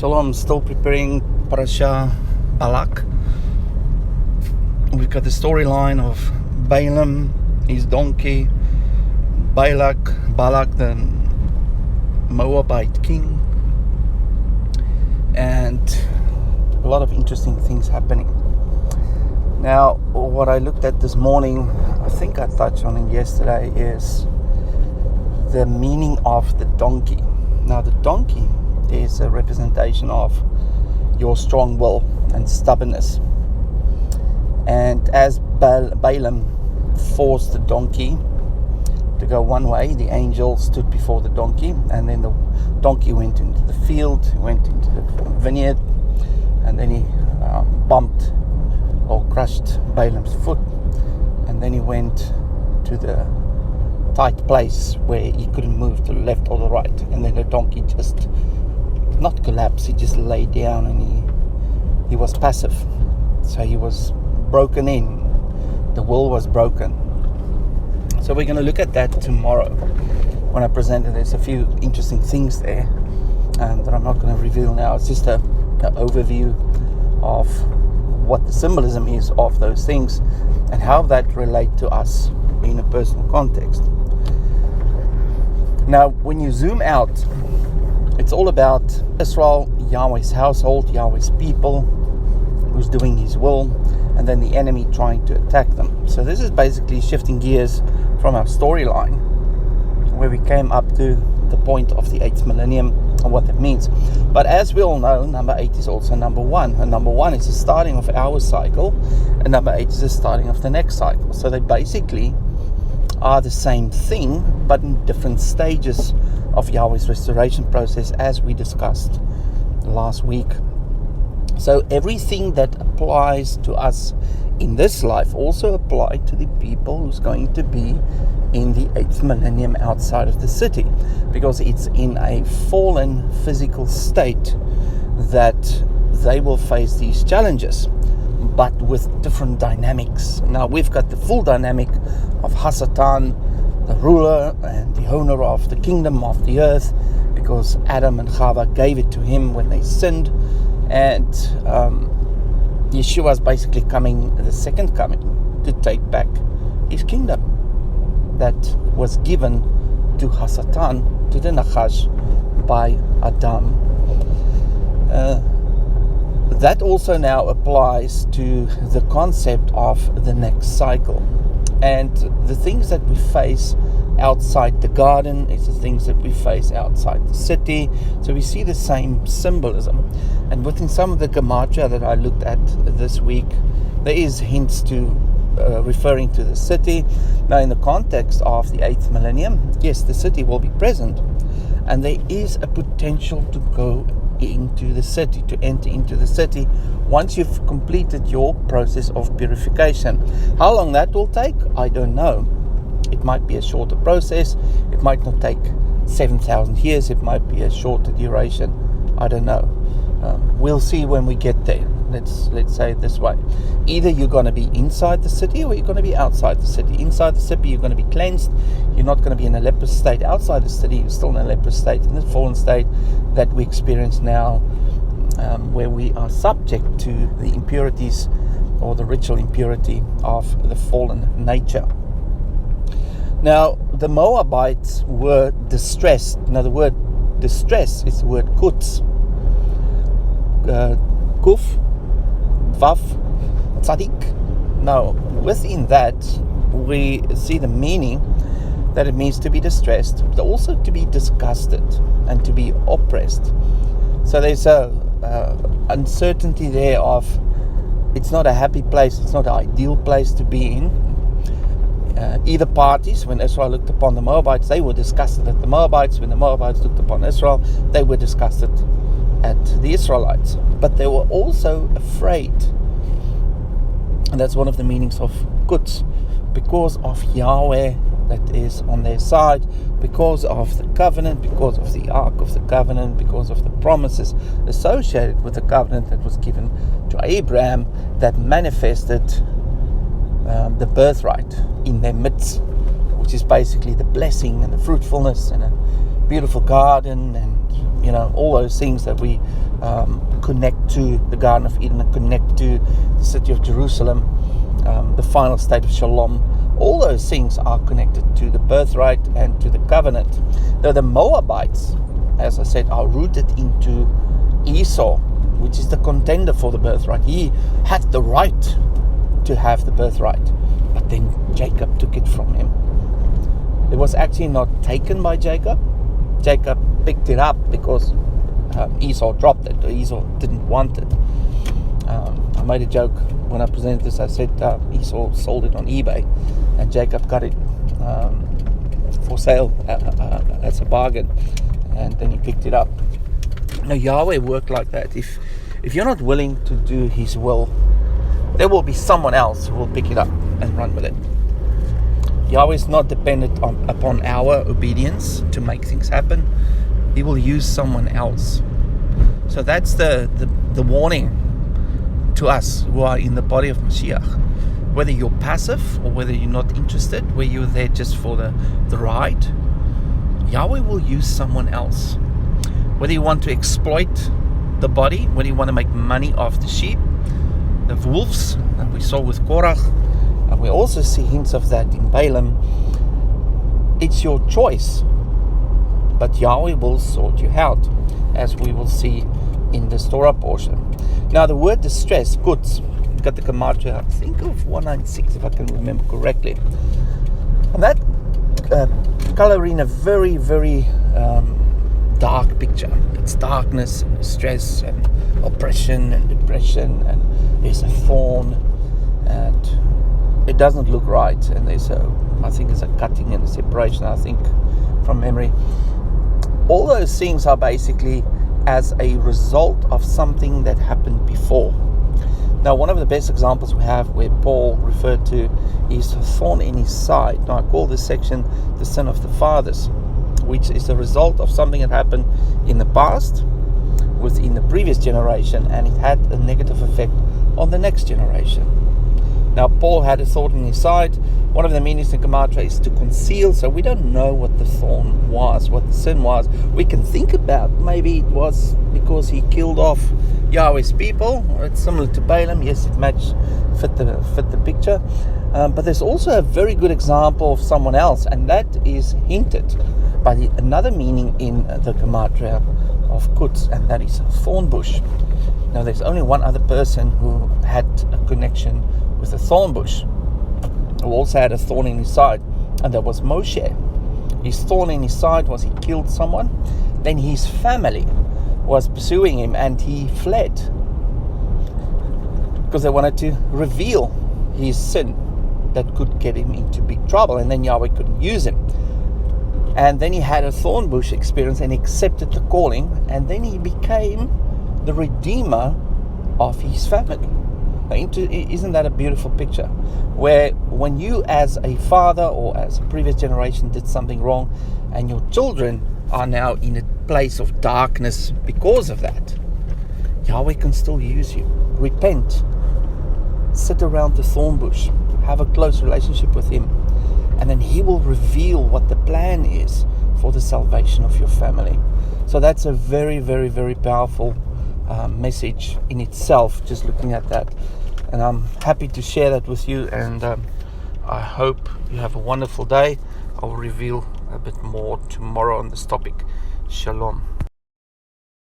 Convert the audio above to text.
Shalom, still preparing Parasha Balak. We've got the storyline of Balaam, his donkey, Balak, the Moabite king, and a lot of interesting things happening. Now, what I looked at this morning, I think I touched on it yesterday, is the meaning of the donkey. Now, the donkey is a representation of your strong will and stubbornness. And as Balaam forced the donkey to go one way, the angel stood before the donkey, and then the donkey went into the field, went into the vineyard, and then he bumped or crushed Balaam's foot, and then he went to the tight place where he couldn't move to the left or the right, and then the donkey just not collapsed, he just lay down, and he was passive. So he was broken in, the will was broken. So we're going to look at that tomorrow when I present it. There's a few interesting things there that I'm not going to reveal now. It's just an overview of what the symbolism is of those things and how that relate to us in a personal context. Now, when you zoom out, it's all about Israel, Yahweh's household, Yahweh's people, who's doing his will, and then the enemy trying to attack them. So this is basically shifting gears from our storyline, where we came up to the point of the 8th millennium and what that means. But as we all know, number 8 is also number 1. And number 1 is the starting of our cycle, and number 8 is the starting of the next cycle. So they basically are the same thing, but in different stages of Yahweh's restoration process, as we discussed last week. So everything that applies to us in this life also applied to the people who's going to be in the 8th millennium outside of the city, because it's in a fallen physical state that they will face these challenges, but with different dynamics. Now, we've got the full dynamic of Hasatan, the ruler and the owner of the kingdom of the earth, because Adam and Chava gave it to him when they sinned. And Yeshua is basically coming, the second coming, to take back his kingdom that was given to Hasatan, to the Nachash, by Adam. That also now applies to the concept of the next cycle. And the things that we face outside the garden is the things that we face outside the city. So we see the same symbolism. And within some of the gematria that I looked at this week, there is hints to referring to the city. Now, in the context of the 8th millennium, yes, the city will be present. And there is a potential to go into the city, to enter into the city once you've completed your process of purification. How long that will take, I don't know. It might be a shorter process. It might not take 7,000 years. It might be a shorter duration. I don't know. We'll see when we get there. Let's say it this way. Either you're going to be inside the city or you're going to be outside the city. Inside the city, you're going to be cleansed. You're not going to be in a leprous state. Outside the city, you're still in a leprous state, in the fallen state that we experience now, where we are subject to the impurities or the ritual impurity of the fallen nature. Now, the Moabites were distressed. Now, the word distress is the word kutz. Kuf, Vav, Tzadik. Now, within that, we see the meaning that it means to be distressed, but also to be disgusted and to be oppressed. So there's a uncertainty there of it's not a happy place, it's not an ideal place to be in. Either parties, when Israel looked upon the Moabites, they were disgusted at the Moabites. When the Moabites looked upon Israel, they were disgusted at the Israelites. But they were also afraid. And that's one of the meanings of Kutz, because of Yahweh that is on their side, because of the covenant, because of the Ark of the Covenant, because of the promises associated with the covenant that was given to Abraham, that manifested the birthright in their midst, which is basically the blessing and the fruitfulness and a beautiful garden and all those things that we connect to the Garden of Eden and connect to the city of Jerusalem, the final state of Shalom. All those things are connected to the birthright and to the covenant. Now, the Moabites, as I said, are rooted into Esau, which is the contender for the birthright. He had the right to have the birthright, but then Jacob took it from him. It was actually not taken by Jacob. Jacob picked it up because Esau dropped it. Esau didn't want it. I made a joke when I presented this. I said Esau sold it on eBay and Jacob got it for sale as a bargain, and then he picked it up. Now, Yahweh worked like that. If you're not willing to do His will, there will be someone else who will pick it up and run with it. Yahweh is not dependent upon our obedience to make things happen. He will use someone else. So that's the warning to us who are in the body of Mashiach. Whether you're passive or whether you're not interested, whether you're there just for the ride, Yahweh will use someone else. Whether you want to exploit the body, whether you want to make money off the sheep, the wolves that we saw with Korach, and we also see hints of that in Balaam. It's your choice, but Yahweh will sort you out, as we will see in the Torah portion. Now, the word distress, goods, we've got the Gematria, I think of 196 if I can remember correctly, and that color in a very, very dark picture. It's darkness and stress and oppression and depression, and there's a thorn, and it doesn't look right, and I think there's a cutting and a separation, I think, from memory. All those things are basically as a result of something that happened before. Now, one of the best examples we have where Paul referred to is a thorn in his side. Now, I call this section the sin of the fathers, which is a result of something that happened in the past within the previous generation, and it had a negative effect on the next generation. Now, Paul had a thorn in his side. One of the meanings in Gematria is to conceal, so we don't know what the thorn was, what the sin was. We can think about maybe it was because he killed off Yahweh's people. It's similar to Balaam. Yes, it fit the picture. But there's also a very good example of someone else, and that is hinted by another meaning in the Gematria of Kutz, and that is a thorn bush. Now, there's only one other person who had a connection with a thorn bush, who also had a thorn in his side, and that was Moshe. His thorn in his side was he killed someone, then his family was pursuing him and he fled because they wanted to reveal his sin that could get him into big trouble, and then Yahweh couldn't use him. And then he had a thorn bush experience and accepted the calling, and then he became the redeemer of his family. Isn't that a beautiful picture? Where when you as a father or as a previous generation did something wrong, and your children are now in a place of darkness because of that, Yahweh can still use you. Repent. Sit around the thorn bush. Have a close relationship with Him. And then He will reveal what the plan is for the salvation of your family. So that's a very, very, very powerful message in itself, just looking at that. And I'm happy to share that with you, and I hope you have a wonderful day. I'll reveal a bit more tomorrow on this topic. Shalom.